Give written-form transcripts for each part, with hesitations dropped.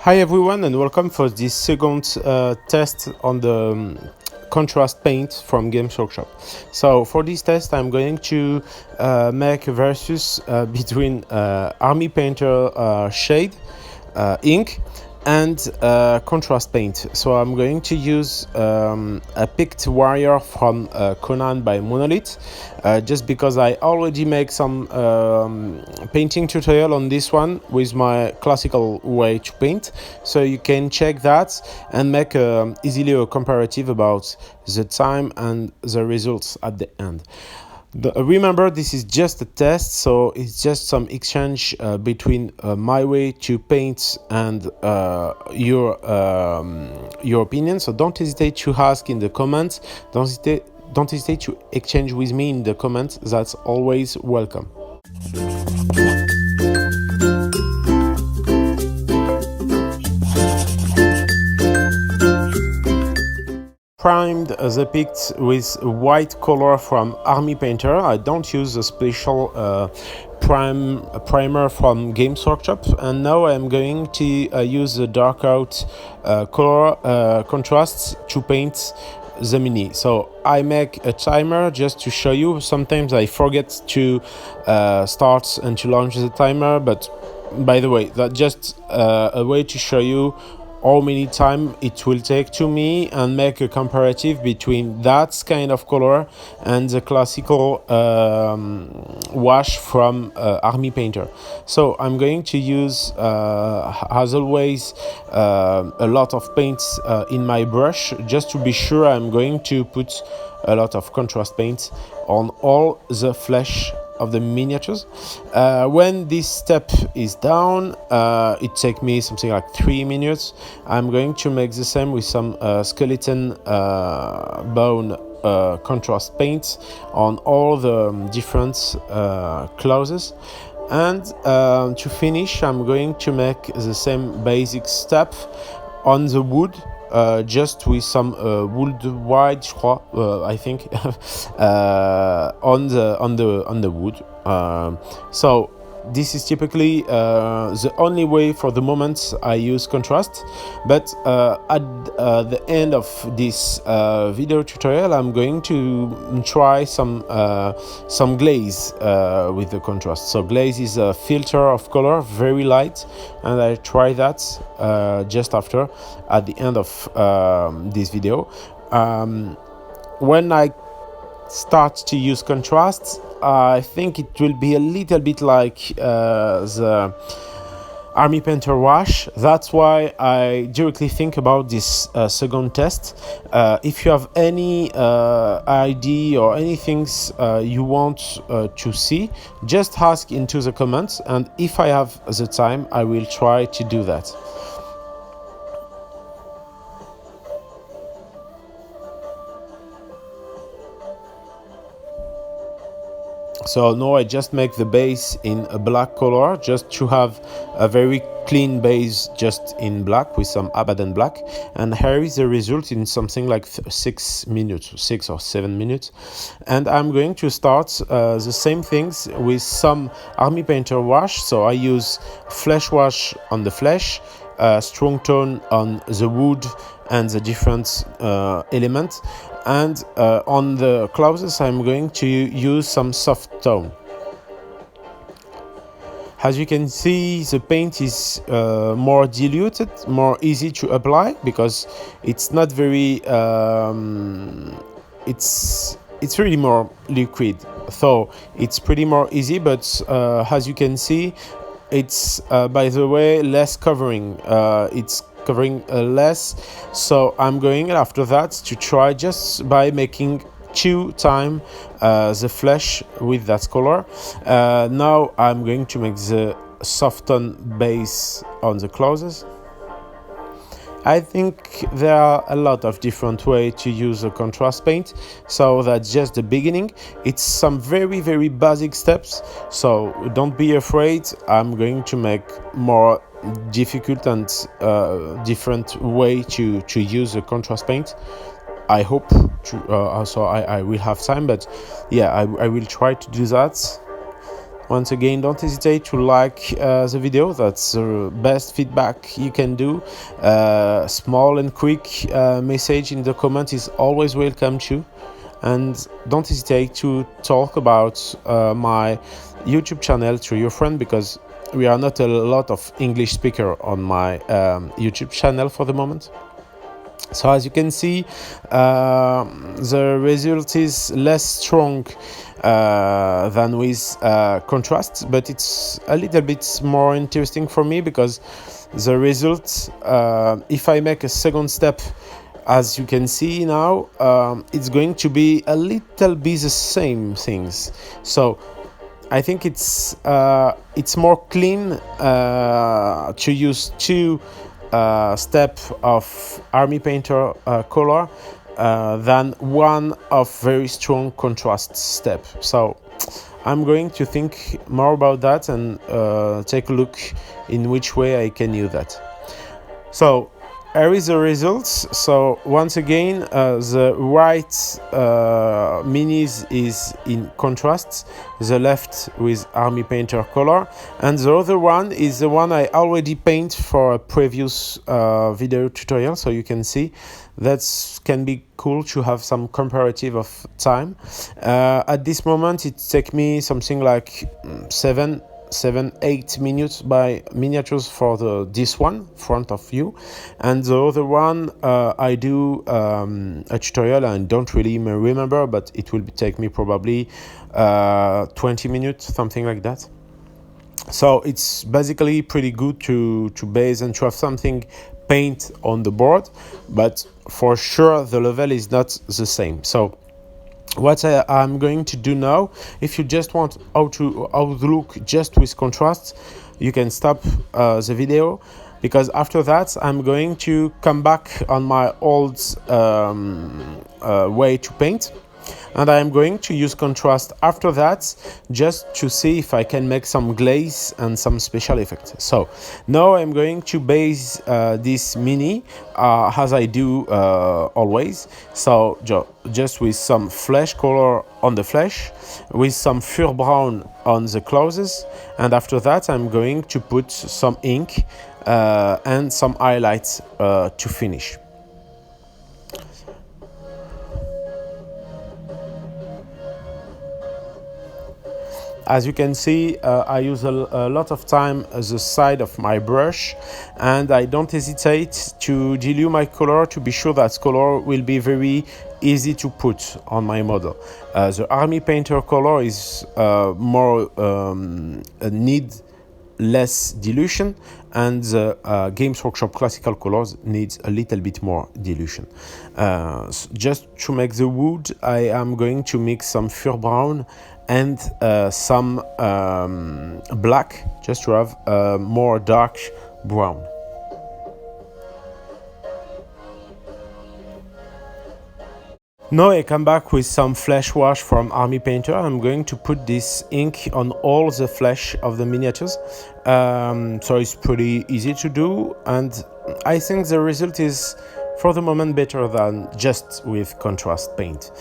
Hi everyone and welcome for this second test on the contrast paint from Games Workshop. So for this test I'm going to make a versus between Army Painter shade ink and contrast paint. So I'm going to use a picked warrior from Conan by Monolith, just because I already make some painting tutorial on this one with my classical way to paint, so you can check that and make easily a comparative about the time and the results at the end. Remember, this is just a test, so it's just some exchange between my way to paint and your opinion. So don't hesitate to ask in the comments. Don't hesitate to exchange with me in the comments. That's always welcome. Primed the pict with white color from Army Painter. I don't use a special primer from Games Workshop, and now I'm going to use the dark out color contrasts to paint the mini. So I make a timer just to show you. Sometimes I forget to start and to launch the timer, but by the way, that's just a way to show you how many time it will take to me and make a comparative between that kind of color and the classical wash from Army Painter. So I'm going to use, as always, a lot of paints in my brush, just to be sure. I'm going to put a lot of contrast paint on all the flesh of the miniatures. When this step is down, it takes me something like 3 minutes. I'm going to make the same with some skeleton bone contrast paint on all the different clauses. And to finish, I'm going to make the same basic step on the wood, just with some wood white, I think, on the wood. So this is typically the only way for the moment I use contrast, but at the end of this video tutorial I'm going to try some glaze with the contrast. So glaze is a filter of color, very light, and I try that just after, at the end of this video. When I start to use contrast, I think it will be a little bit like the Army Painter wash. That's why I directly think about this second test. If you have any idea or anything you want to see, just ask into the comments, and if I have the time I will try to do that. So now I just make the base in a black color, just to have a very clean base just in black with some Abaddon black. And here is the result in something like 6 or 7 minutes. And I'm going to start the same things with some Army Painter wash. So I use flesh wash on the flesh, strong tone on the wood and the different elements, and on the clauses I'm going to use some soft tone. As you can see, the paint is more diluted, more easy to apply, because it's not very it's really more liquid, so it's pretty more easy. But as you can see, it's by the way less covering, it's covering less. So I'm going after that to try just by making 2 times the flesh with that color. Now I'm going to make the soften base on the clauses. I think there are a lot of different ways to use a contrast paint, so that's just the beginning. It's some very basic steps, so don't be afraid. I'm going to make more difficult and different way to use a contrast paint. I hope to, also I will have time, but yeah, I will try to do that. Once again, don't hesitate to like the video. That's the best feedback you can do. Small and quick message in the comment is always welcome too. And don't hesitate to talk about my YouTube channel to your friend, because we are not a lot of English speaker on my YouTube channel for the moment. So as you can see, the result is less strong than with contrast, but it's a little bit more interesting for me, because the result, if I make a second step, as you can see now, it's going to be a little bit the same things. So I think it's more clean to use two step of army painter color than one of very strong contrast step. So I'm going to think more about that and take a look in which way I can use that. So here is the results. So once again, the right minis is in contrast, the left with army painter color, and the other one is the one I already paint for a previous video tutorial. So you can see that can be cool to have some comparative of time. At this moment it takes me something like 7-8 minutes by miniatures for this one front of view, and the other one I do a tutorial and don't really remember, but it will take me probably 20 minutes, something like that. So it's basically pretty good to base and to have something paint on the board, but for sure the level is not the same. So what I'm going to do now, if you just want how to look just with contrast, you can stop the video, because after that I'm going to come back on my old way to paint, and I'm going to use contrast after that, just to see if I can make some glaze and some special effects. So now I'm going to base this mini as I do always. So just with some flesh color on the flesh, with some fur brown on the clothes, and after that I'm going to put some ink and some highlights to finish. As you can see, I use a lot of time the side of my brush, and I don't hesitate to dilute my color to be sure that color will be very easy to put on my model. The army painter color is more need less dilution, and the Games Workshop classical colors needs a little bit more dilution. Just to make the wood, I am going to mix some fur brown and some black, just to have more dark brown. Now I come back with some flesh wash from Army Painter. I'm going to put this ink on all the flesh of the miniatures. So it's pretty easy to do, and I think the result is for the moment better than just with contrast paint.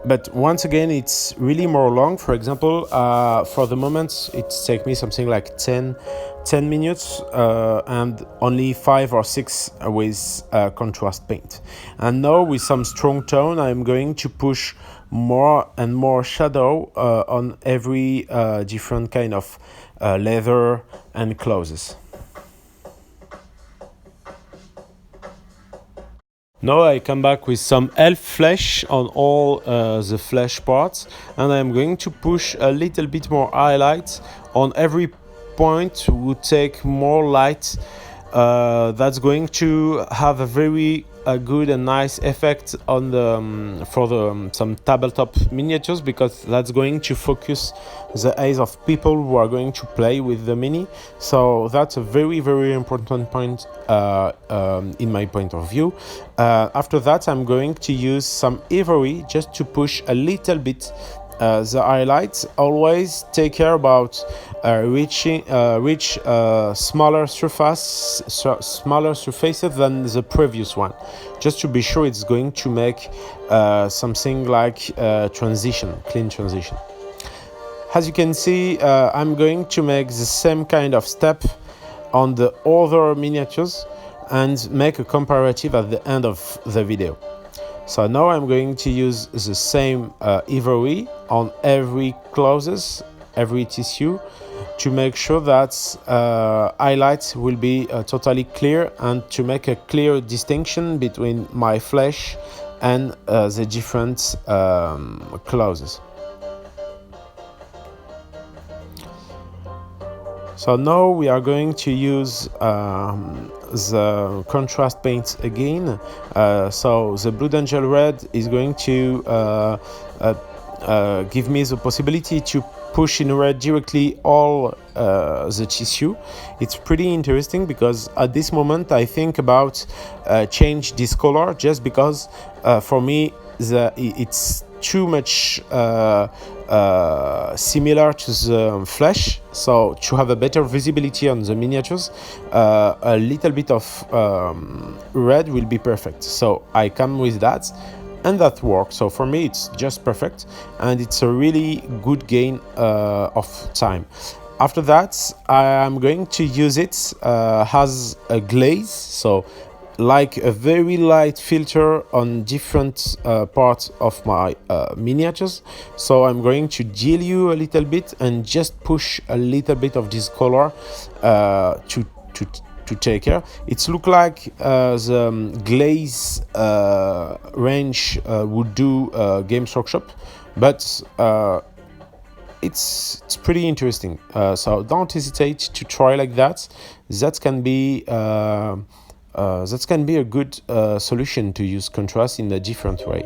But once again, it's really more long. For example, for the moment, it takes me something like 10 minutes and only 5 or 6 with contrast paint. And now with some strong tone, I'm going to push more and more shadow on every different kind of leather and clothes. Now I come back with some elf flesh on all the flesh parts, and I'm going to push a little bit more highlight on every point to take more light. That's going to have a very good and nice effect on the for the some tabletop miniatures, because that's going to focus the eyes of people who are going to play with the mini. So that's a very important point in my point of view. After that, I'm going to use some ivory just to push a little bit the highlights. Always take care about reach smaller surfaces than the previous one, just to be sure it's going to make something like clean transition. As you can see, I'm going to make the same kind of step on the other miniatures and make a comparative at the end of the video. So now I'm going to use the same ivory on every closes, every tissue, to make sure that highlights will be totally clear and to make a clear distinction between my flesh and the different closes. So now we are going to use the contrast paints again. So the Blue Angel Red is going to give me the possibility to push in red directly all the tissue. It's pretty interesting because at this moment I think about change this color just because for me it's too much similar to the flesh, so to have a better visibility on the miniatures, a little bit of red will be perfect. So I come with that and that works. So for me it's just perfect and it's a really good gain of time. After that I am going to use it as a glaze, so like a very light filter on different parts of my miniatures. So I'm going to dilute a little bit and just push a little bit of this color to take care. It's look like the Glaze range would do Games Workshop, but it's pretty interesting. So don't hesitate to try like that. That can be a good solution to use contrast in a different way.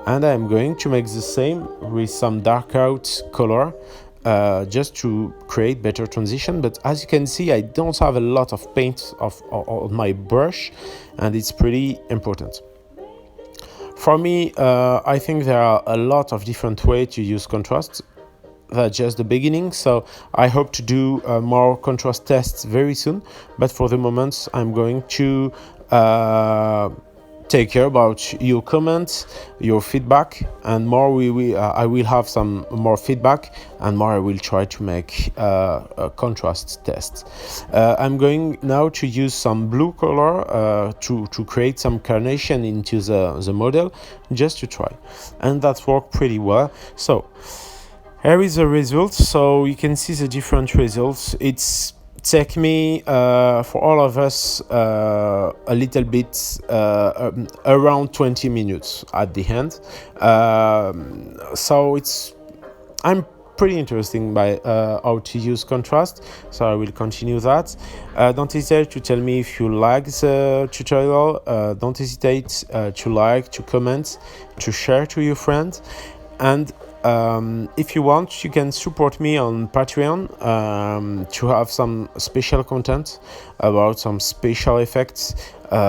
And I'm going to make the same with some dark out color just to create better transition. But as you can see, I don't have a lot of paint on my brush, and it's pretty important. For me, I think there are a lot of different ways to use contrast. That's just the beginning, so I hope to do more contrast tests very soon, but for the moment I'm going to take care about your comments, your feedback, and more I will have some more feedback and more I will try to make a contrast test. I'm going now to use some blue color to create some carnation into the model, just to try, and that worked pretty well. So here is the result. So you can see the different results. It's take me for all of us a little bit around 20 minutes at the end. So I'm pretty interesting by how to use contrast, so I will continue that. Don't hesitate to tell me if you like the tutorial. Don't hesitate to like, to comment, to share to your friends, and if you want, you can support me on Patreon to have some special content about some special effects on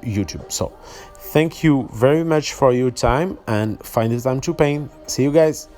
YouTube. So thank you very much for your time, and find the time to paint. See you guys.